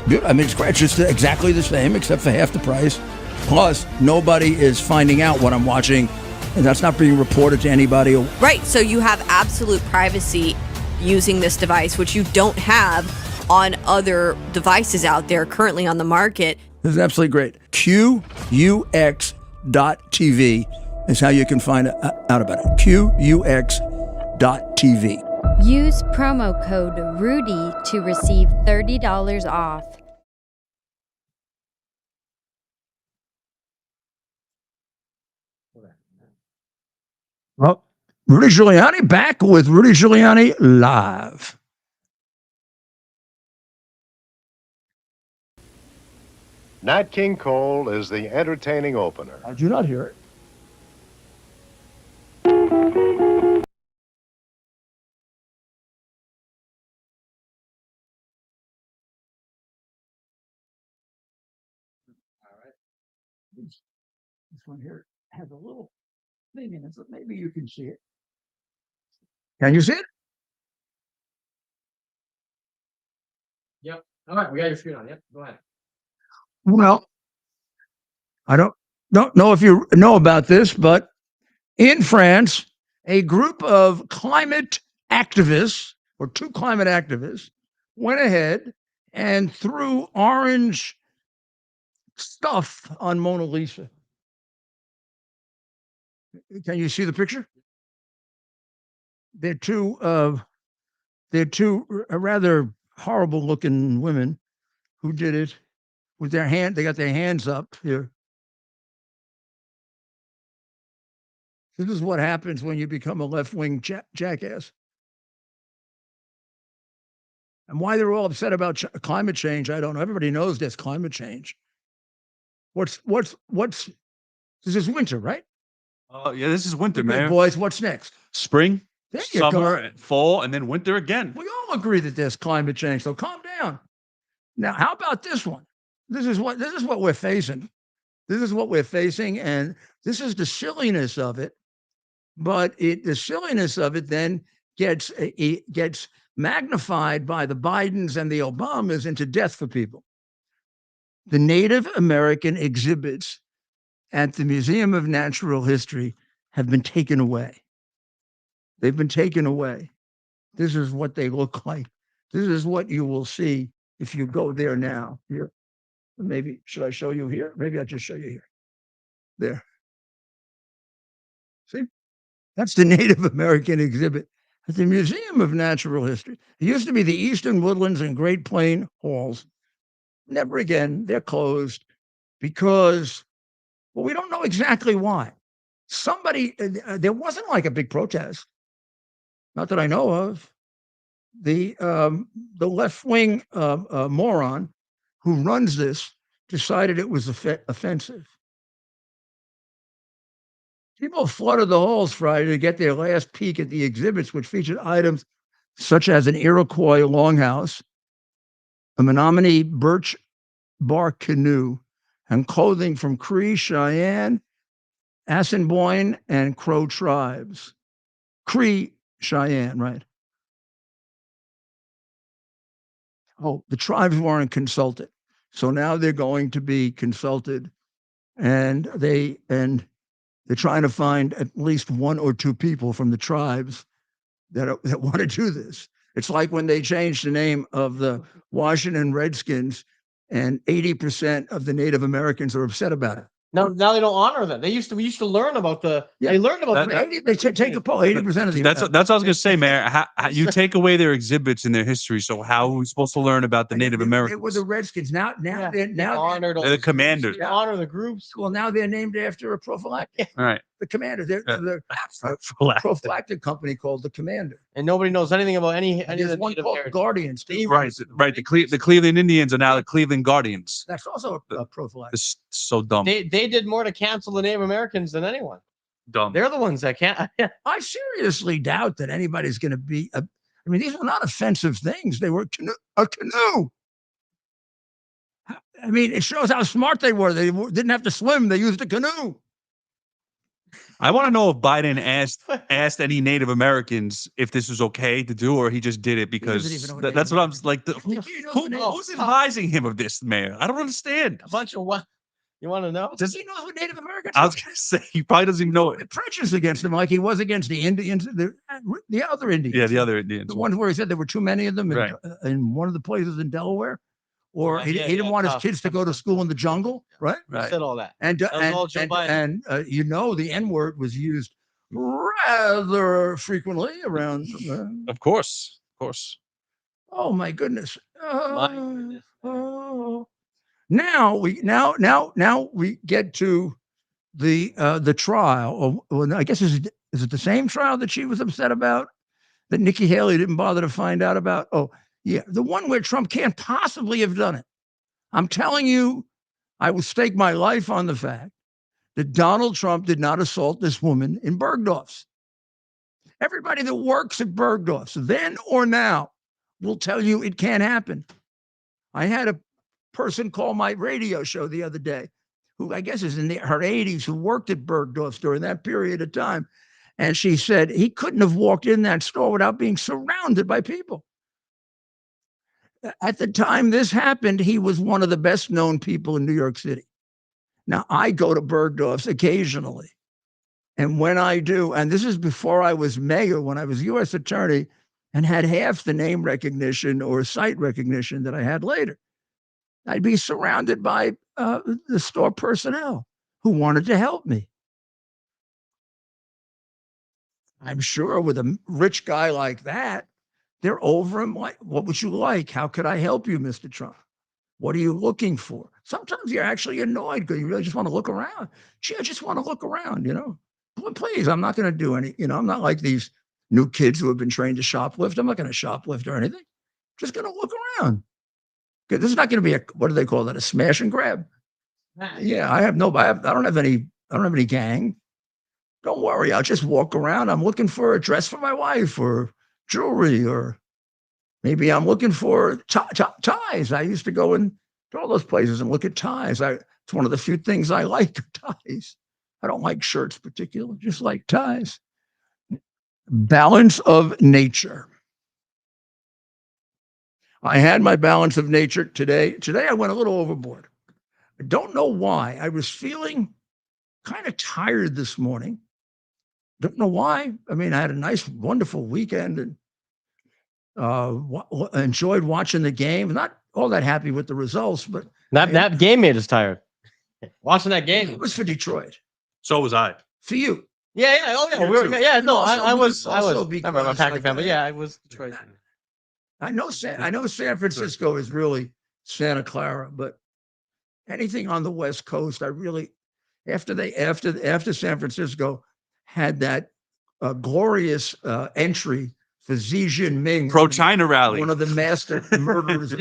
[SPEAKER 1] beautiful. I mean, it's just exactly the same, except for half the price. Plus, nobody is finding out what I'm watching, and that's not being reported to anybody.
[SPEAKER 11] Right, so you have absolute privacy using this device, which you don't have on other devices out there currently on the market.
[SPEAKER 1] This is absolutely great. QUX.TV is how you can find out about it. QUX.TV.
[SPEAKER 12] Use promo code RUDY to receive $30 off.
[SPEAKER 1] Well, Rudy Giuliani back with Rudy Giuliani Live.
[SPEAKER 13] Nat King Cole is the entertaining opener.
[SPEAKER 1] I do not hear it. All right. This one here has a little thing in it, so maybe you can see it. Can you see it?
[SPEAKER 2] Yep. All right, we got your screen on. Yep, go ahead.
[SPEAKER 1] Well, I don't know if you know about this, but in France, a group of climate activists, or two climate activists, went ahead and threw orange stuff on Mona Lisa. Can you see the picture? They're two rather horrible looking women who did it with their hand. They got their hands up here. This is what happens when you become a left-wing jackass. And why they're all upset about climate change, I don't know. Everybody knows there's climate change. What's this is winter, right?
[SPEAKER 3] Yeah, this is winter,
[SPEAKER 1] Okay,
[SPEAKER 3] man.
[SPEAKER 1] boys, what's next?
[SPEAKER 3] Spring,
[SPEAKER 1] There you
[SPEAKER 3] summer,
[SPEAKER 1] go.
[SPEAKER 3] and fall, and then winter again.
[SPEAKER 1] We all agree that there's climate change, so calm down. Now, how about this one? This is what we're facing. This is what we're facing, and this is the silliness of it. But the silliness of it then gets magnified by the Bidens and the Obamas into death for people. The Native American exhibits at the Museum of Natural History have been taken away. They've been taken away. This is what they look like. This is what you will see if you go there now. Here, maybe, should I show you here? Maybe I'll just show you here. There. See? That's the Native American exhibit at the Museum of Natural History. It used to be the Eastern Woodlands and Great Plain Halls. Never again. They're closed because, well, we don't know exactly why. Somebody, there wasn't like a big protest. Not that I know of. The left-wing moron who runs this decided it was offensive. People flooded the halls Friday to get their last peek at the exhibits, which featured items such as an Iroquois longhouse, a Menominee birch bark canoe, and clothing from Cree, Cheyenne, Assiniboine and Crow tribes. Cree, Cheyenne, right? Oh, the tribes weren't consulted. So now they're going to be consulted, and they're trying to find at least one or two people from the tribes that want to do this. It's like when they changed the name of the Washington Redskins, and 80% of the Native Americans are upset about it.
[SPEAKER 2] Now they don't honor them. We used to learn about they learned about
[SPEAKER 1] They take a poll. 80% of the
[SPEAKER 3] That's what I was gonna say, Mayor. How you take away their exhibits and their history, so how are we supposed to learn about the Native Americans?
[SPEAKER 1] They were the Redskins. Now
[SPEAKER 2] they honor
[SPEAKER 3] They're the commanders.
[SPEAKER 2] They honor the groups.
[SPEAKER 1] Well, now they're named after a prophylactic.
[SPEAKER 3] All right.
[SPEAKER 1] The commander. They're a prophylactic company called the Commander.
[SPEAKER 2] And nobody knows anything about any of
[SPEAKER 1] There's
[SPEAKER 2] the
[SPEAKER 1] one
[SPEAKER 2] Native
[SPEAKER 1] called
[SPEAKER 2] heritage.
[SPEAKER 1] Guardians.
[SPEAKER 3] Right. The Cleveland Indians are now the Cleveland Guardians.
[SPEAKER 1] That's also a prophylactic.
[SPEAKER 3] It's so dumb.
[SPEAKER 2] They did more to cancel the Native Americans than anyone.
[SPEAKER 3] Dumb.
[SPEAKER 2] They're the ones that can't.
[SPEAKER 1] I seriously doubt that anybody's going to be. I mean, these were not offensive things. They were a canoe. I mean, it shows how smart they were. They didn't have to swim. They used a canoe.
[SPEAKER 3] I want to know if Biden asked any Native Americans if this was okay to do, or he just did it because that's what I'm like. Who's advising him of this, Mayor? I don't understand.
[SPEAKER 2] A bunch of what? You want to know?
[SPEAKER 1] Does he know who Native Americans?
[SPEAKER 3] I was going to say he probably doesn't even know it.
[SPEAKER 1] Prejudice against them, like he was against the Indians, the other Indians.
[SPEAKER 3] Yeah, the other Indians.
[SPEAKER 1] The ones where he said there were too many of them
[SPEAKER 3] Right.
[SPEAKER 1] in one of the places in Delaware. Or he didn't want his
[SPEAKER 2] tough.
[SPEAKER 1] kids to go to school in the jungle, right?
[SPEAKER 2] Right. Said all that.
[SPEAKER 1] And
[SPEAKER 2] That was all Joe Biden.
[SPEAKER 1] the N-word was used rather frequently around.
[SPEAKER 3] Of course.
[SPEAKER 1] Oh my goodness.
[SPEAKER 2] My goodness.
[SPEAKER 1] Now we get to the trial. Well, I guess is it the same trial that she was upset about, that Nikki Haley didn't bother to find out about? Oh, yeah, the one where Trump can't possibly have done it. I'm telling you, I will stake my life on the fact that Donald Trump did not assault this woman in Bergdorf's. Everybody that works at Bergdorf's, then or now, will tell you it can't happen. I had a person call my radio show the other day, who I guess is in her 80s, who worked at Bergdorf's during that period of time. And she said he couldn't have walked in that store without being surrounded by people. At the time this happened, he was one of the best known people in New York City. Now, I go to Bergdorf's occasionally. And when I do, and this is before I was mayor, when I was U.S. attorney and had half the name recognition or site recognition that I had later, I'd be surrounded by the store personnel who wanted to help me. I'm sure with a rich guy like that, they're over him like, what would you like? How could I help you, Mr. Trump? What are you looking for? Sometimes you're actually annoyed because you really just want to look around. Gee, I just want to look around, Please, I'm not going to do any, I'm not like these new kids who have been trained to shoplift. I'm not going to shoplift or anything. Just going to look around. This is not going to be what do they call that? A smash and grab. Yeah, I don't have any gang. Don't worry. I'll just walk around. I'm looking for a dress for my wife or jewelry, or maybe I'm looking for ties. I used to go to all those places and look at ties. It's one of the few things I like, ties. I don't like shirts particularly, just like ties. Balance of nature. I had my balance of nature today. Today I went a little overboard. I don't know why. I was feeling kind of tired this morning. Don't know why. I mean, I had a nice, wonderful weekend and enjoyed watching the game. Not all that happy with the results, but
[SPEAKER 2] that game made us tired. Watching that game.
[SPEAKER 1] It was for Detroit.
[SPEAKER 3] So was I.
[SPEAKER 1] For you.
[SPEAKER 2] Yeah. Oh yeah. I was.
[SPEAKER 1] I'm
[SPEAKER 2] a Packer fan, but yeah, I was Detroit.
[SPEAKER 1] I know San Francisco is really Santa Clara, but anything on the West Coast, I really, after San Francisco had that glorious entry for Xi Jinping,
[SPEAKER 3] pro-China rally,
[SPEAKER 1] one of the master murderers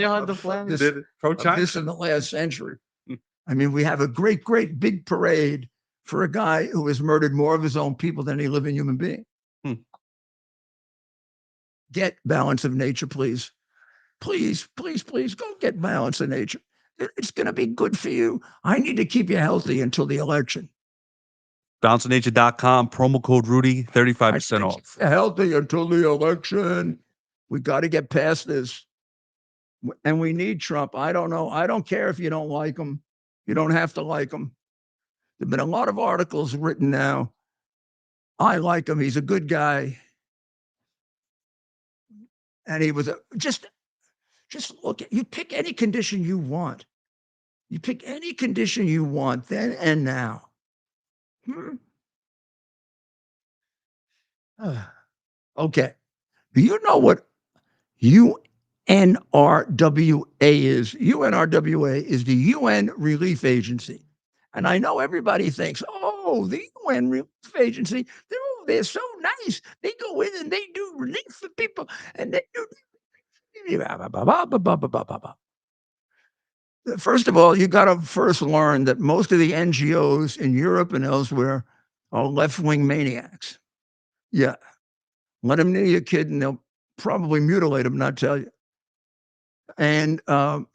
[SPEAKER 3] pro-China
[SPEAKER 1] this in the last century. I mean, we have a great big parade for a guy who has murdered more of his own people than any living human being. Get balance of nature, please. Please go get balance of nature. It's going to be good for you. I need to keep you healthy until the election.
[SPEAKER 3] BounceOnNature.com, promo code Rudy, 35% off.
[SPEAKER 1] Healthy until the election. We got to get past this. And we need Trump. I don't know. I don't care if you don't like him. You don't have to like him. There have been a lot of articles written now. I like him. He's a good guy. And he was just look at, you pick any condition you want. You pick any condition you want then and now. Okay. Do you know what UNRWA is? UNRWA is the UN Relief Agency. And I know everybody thinks, oh, the UN Relief Agency, they're so nice. They go in and they do relief for people. And they do. First of all, you got to first learn that most of the NGOs in Europe and elsewhere are left-wing maniacs. Yeah. Let them near your kid and they'll probably mutilate him, not tell you. And so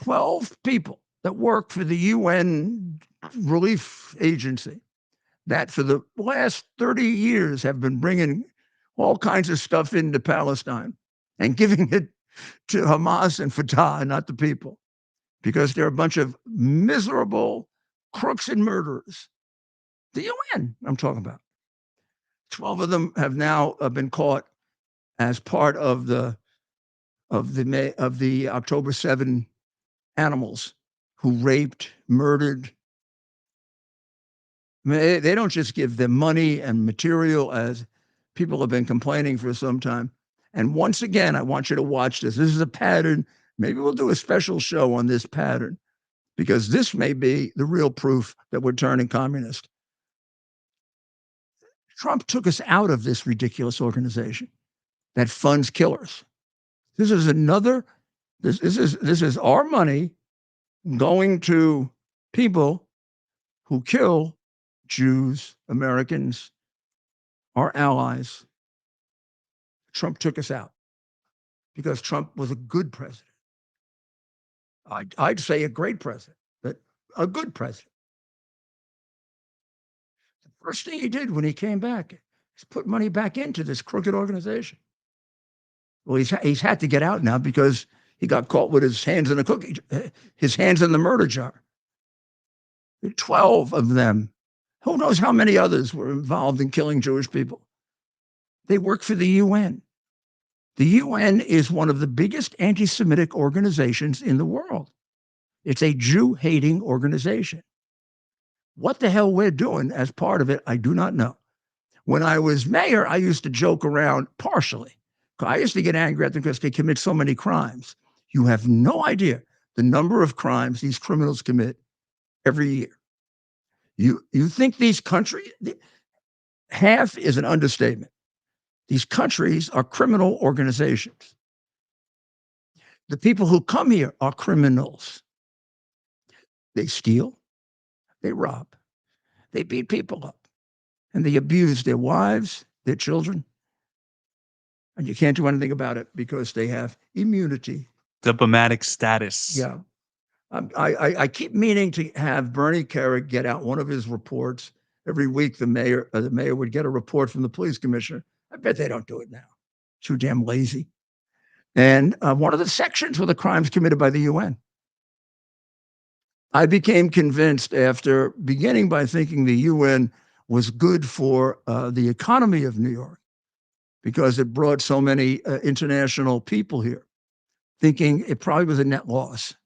[SPEAKER 1] 12 people that work for the UN Relief Agency that for the last 30 years have been bringing all kinds of stuff into Palestine and giving it to Hamas and Fatah, not the people, because they're a bunch of miserable crooks and murderers. The UN, I'm talking about. 12 of them have now been caught as part of the October 7 animals who raped, murdered. I mean, they don't just give them money and material, as people have been complaining for some time. And once again, I want you to watch this. This is a pattern. Maybe we'll do a special show on this pattern, because this may be the real proof that we're turning communist. Trump took us out of this ridiculous organization that funds killers. This is another, this is our money going to people who kill Jews, Americans, our allies. Trump took us out because Trump was a good president. I'd say a great president, but a good president. The first thing he did when he came back is put money back into this crooked organization. Well, he's had to get out now because he got caught with his hands in his hands in the murder jar. 12 of them. Who knows how many others were involved in killing Jewish people? They work for the UN. The UN is one of the biggest anti-Semitic organizations in the world. It's a Jew-hating organization. What the hell we're doing as part of it, I do not know. When I was mayor, I used to joke around partially. I used to get angry at them because they commit so many crimes. You have no idea the number of crimes these criminals commit every year. You think these countries, half is an understatement. These countries are criminal organizations. The people who come here are criminals. They steal, they rob, they beat people up, and they abuse their wives, their children. And you can't do anything about it because they have immunity.
[SPEAKER 3] Diplomatic status.
[SPEAKER 1] Yeah. I keep meaning to have Bernie Kerik get out one of his reports every week. The mayor would get a report from the police commissioner. I bet they don't do it now. Too damn lazy. And one of the sections were the crimes committed by the UN. I became convinced after beginning by thinking the UN was good for the economy of New York because it brought so many international people here, thinking it probably was a net loss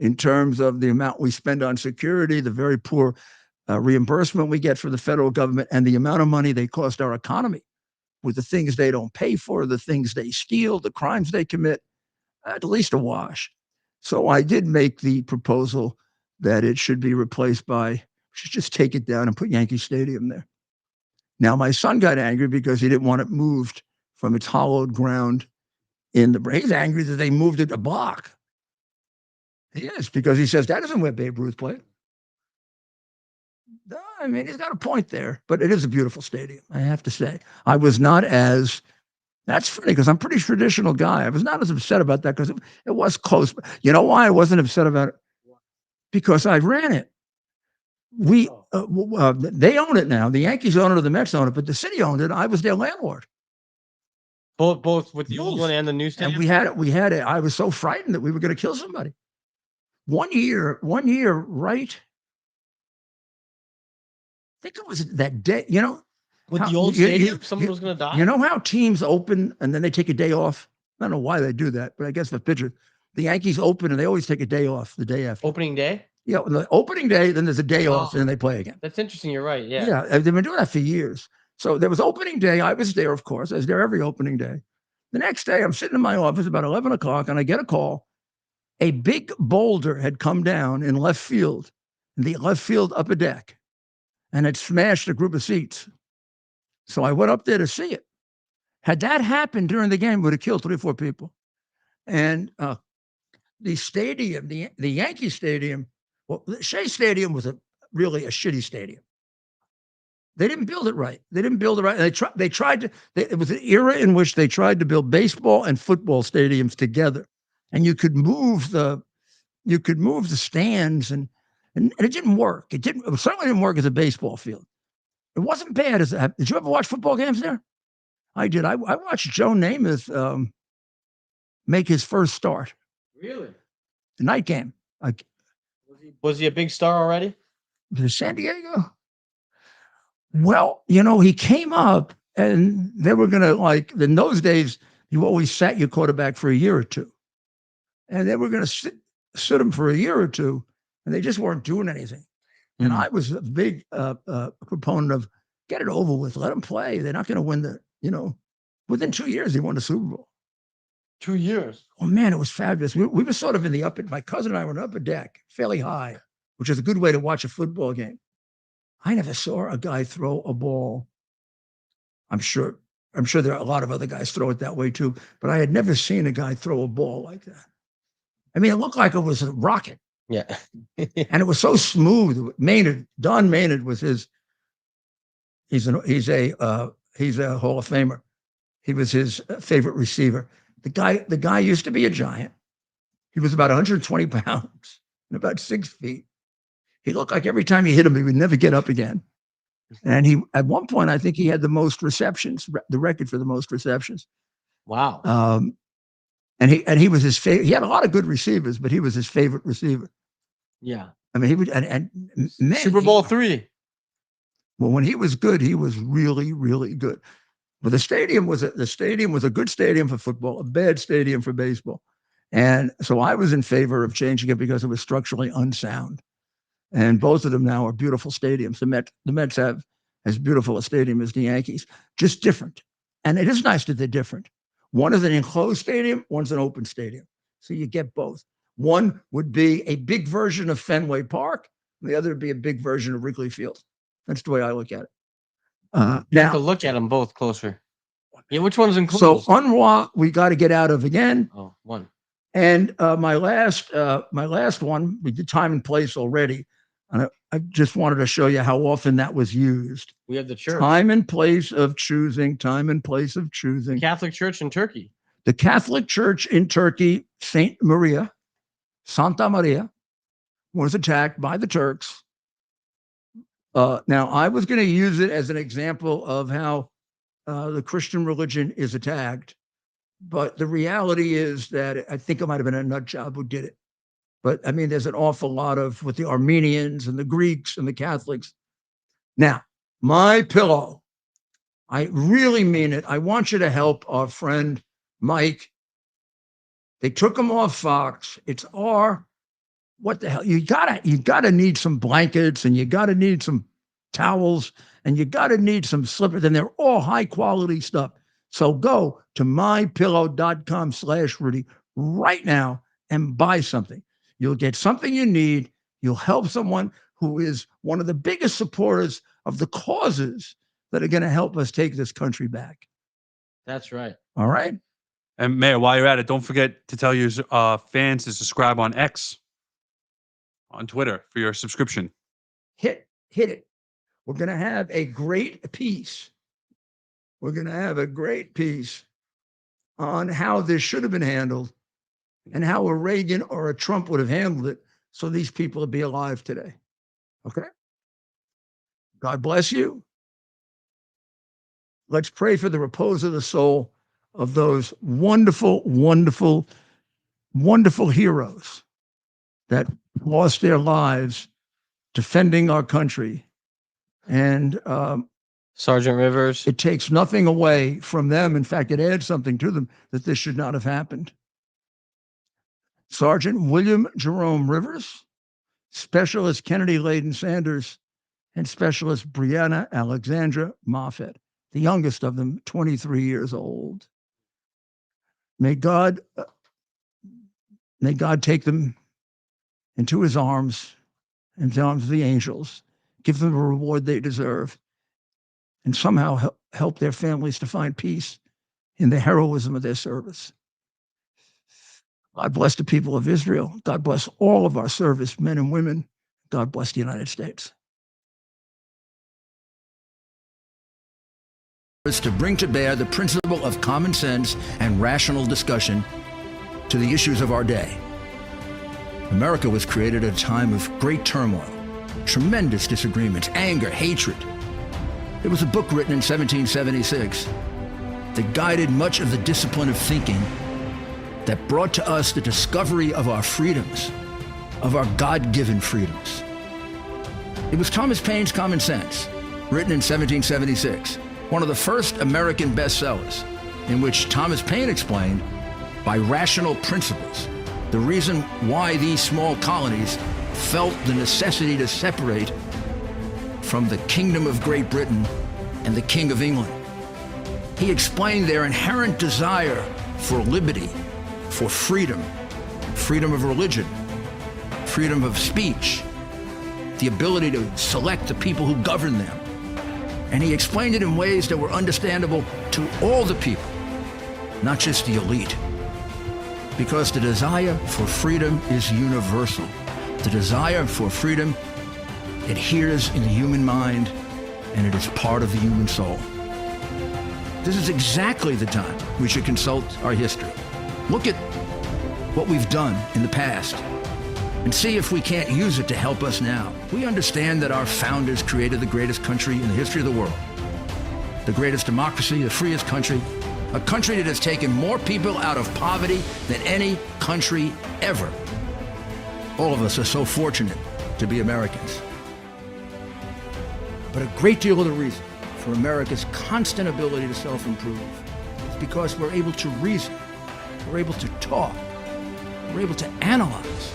[SPEAKER 1] in terms of the amount we spend on security, the very poor reimbursement we get from the federal government, and the amount of money they cost our economy with the things they don't pay for, the things they steal, the crimes they commit, at least a wash. So I did make the proposal that it should be replaced by, should just take it down and put Yankee Stadium there. Now, my son got angry because he didn't want it moved from its hollowed ground in the brain. He's angry that they moved it a block. He is, because he says that isn't where Babe Ruth played. I mean, he's got a point there, but it is a beautiful stadium, I have to say. I was not as, that's funny because I'm a pretty traditional guy. I was not as upset about that because it was close. You know why I wasn't upset about it? Because I ran it. they own it now. The Yankees own it or the Mets own it, but the city owned it. I was their landlord.
[SPEAKER 2] Both with the old one and the new stadium.
[SPEAKER 1] And we had it. I was so frightened that we were going to kill somebody. 1 year, right? I think it was that day,
[SPEAKER 2] With the old stadium, someone was going to die.
[SPEAKER 1] You know how teams open and then they take a day off? I don't know why they do that, but I guess the pitcher, the Yankees open and they always take a day off the day after.
[SPEAKER 2] Opening day?
[SPEAKER 1] Yeah, the opening day, then there's a day off and then they play again.
[SPEAKER 2] That's interesting. You're right. Yeah.
[SPEAKER 1] Yeah, they've been doing that for years. So there was opening day. I was there, of course. I was there every opening day. The next day, I'm sitting in my office about 11 o'clock and I get a call. A big boulder had come down in left field, in the left field upper deck, and it smashed a group of seats. So I went up there to see it. Had that happened during the game, it would have killed 3 or 4 people. And the stadium, the Yankee Stadium, well, Shea Stadium was really a shitty stadium. They didn't build it right. And they tried to. It was an era in which they tried to build baseball and football stadiums together, and you could move the stands, and it didn't work. It certainly didn't work as a baseball field. It wasn't bad as a. Did you ever watch football games there? I did. I watched Joe Namath make his first start.
[SPEAKER 2] Really?
[SPEAKER 1] The night game.
[SPEAKER 2] Was he a big star already?
[SPEAKER 1] San Diego. Well, he came up and they were going to, in those days, you always sat your quarterback for a year or two. And they were going to sit him for a year or two, and they just weren't doing anything. And I was a big proponent of get it over with, let them play. They're not going to win within 2 years, he won the Super Bowl.
[SPEAKER 2] 2 years?
[SPEAKER 1] Oh, man, it was fabulous. We were sort of in the my cousin and I were in the upper deck, fairly high, which is a good way to watch a football game. I never saw a guy throw a ball. I'm sure there are a lot of other guys throw it that way too, but I had never seen a guy throw a ball like that. I mean, it looked like it was a rocket.
[SPEAKER 2] Yeah.
[SPEAKER 1] And it was so smooth. Don Maynard was he's a Hall of Famer. He was his favorite receiver. The guy used to be a giant. He was about 120 pounds and about 6 feet. He looked like every time he hit him, he would never get up again. And at one point, I think he had the most receptions, the record for the most receptions.
[SPEAKER 2] Wow.
[SPEAKER 1] And he was his favorite. He had a lot of good receivers, but he was his favorite receiver.
[SPEAKER 2] Yeah.
[SPEAKER 1] I mean, he would, and man,
[SPEAKER 2] Super Bowl III.
[SPEAKER 1] Well, when he was good, he was really, really good. But the stadium was a good stadium for football, a bad stadium for baseball. And so I was in favor of changing it because it was structurally unsound. And both of them now are beautiful stadiums. The Mets have as beautiful a stadium as the Yankees, just different. And it is nice that they're different. One is an enclosed stadium, one's an open stadium. So you get both. One would be a big version of Fenway Park, and the other would be a big version of Wrigley Field. That's the way I look at it.
[SPEAKER 2] You have to look at them both closer. Yeah, which one's enclosed?
[SPEAKER 1] So Unwa, we got to get out of again.
[SPEAKER 2] Oh, one.
[SPEAKER 1] And my last one, we did time and place already. And I just wanted to show you how often that was used.
[SPEAKER 2] We have the church.
[SPEAKER 1] Time and place of choosing, time and place of choosing.
[SPEAKER 2] Catholic Church in Turkey.
[SPEAKER 1] The Catholic Church in Turkey, Santa Maria, was attacked by the Turks. Now, I was going to use it as an example of how the Christian religion is attacked. But the reality is that I think it might have been a nut job who did it. But I mean, there's an awful lot with the Armenians and the Greeks and the Catholics. Now, my pillow, I really mean it. I want you to help our friend Mike. They took him off Fox. It's what the hell? You gotta need some blankets, and you gotta need some towels, and you gotta need some slippers, and they're all high quality stuff. So go to mypillow.com/Rudy right now and buy something. You'll get something you need. You'll help someone who is one of the biggest supporters of the causes that are going to help us take this country back.
[SPEAKER 2] That's right.
[SPEAKER 1] All right.
[SPEAKER 3] And Mayor, while you're at it, don't forget to tell your fans to subscribe on X, on Twitter, for your subscription.
[SPEAKER 1] Hit it. We're going to have a great piece. We're going to have a great piece on how this should have been handled and how a Reagan or a Trump would have handled it so these people would be alive today. Okay? God bless you. Let's pray for the repose of the soul of those wonderful, wonderful, wonderful heroes that lost their lives defending our country. And
[SPEAKER 2] Sergeant Rivers.
[SPEAKER 1] It takes nothing away from them. In fact, it adds something to them that this should not have happened. Sergeant William Jerome Rivers, Specialist Kennedy Layden Sanders, and Specialist Brianna Alexandra Moffett, the youngest of them, 23 years old. May God take them into his arms, into the arms of the angels, give them the reward they deserve, and somehow help their families to find peace in the heroism of their service. God bless the people of Israel. God bless all of our service men and women. God bless the United States.
[SPEAKER 4] Is to bring to bear the principle of common sense and rational discussion to the issues of our day. America was created at a time of great turmoil, tremendous disagreements, anger, hatred. There was a book written in 1776 that guided much of the discipline of thinking that brought to us the discovery of our freedoms, of our God-given freedoms. It was Thomas Paine's Common Sense, written in 1776, one of the first American bestsellers, in which Thomas Paine explained, by rational principles, the reason why these small colonies felt the necessity to separate from the Kingdom of Great Britain and the King of England. He explained their inherent desire for liberty, for freedom, freedom of religion, freedom of speech, the ability to select the people who govern them. And he explained it in ways that were understandable to all the people, not just the elite. Because the desire for freedom is universal. The desire for freedom adheres in the human mind, and it is part of the human soul. This is exactly the time we should consult our history. Look at what we've done in the past and see if we can't use it to help us now. We understand that our founders created the greatest country in the history of the world, the greatest democracy, the freest country, a country that has taken more people out of poverty than any country ever. All of us are so fortunate to be Americans. But a great deal of the reason for America's constant ability to self-improve is because we're able to reason, we're able to talk, we're able to analyze,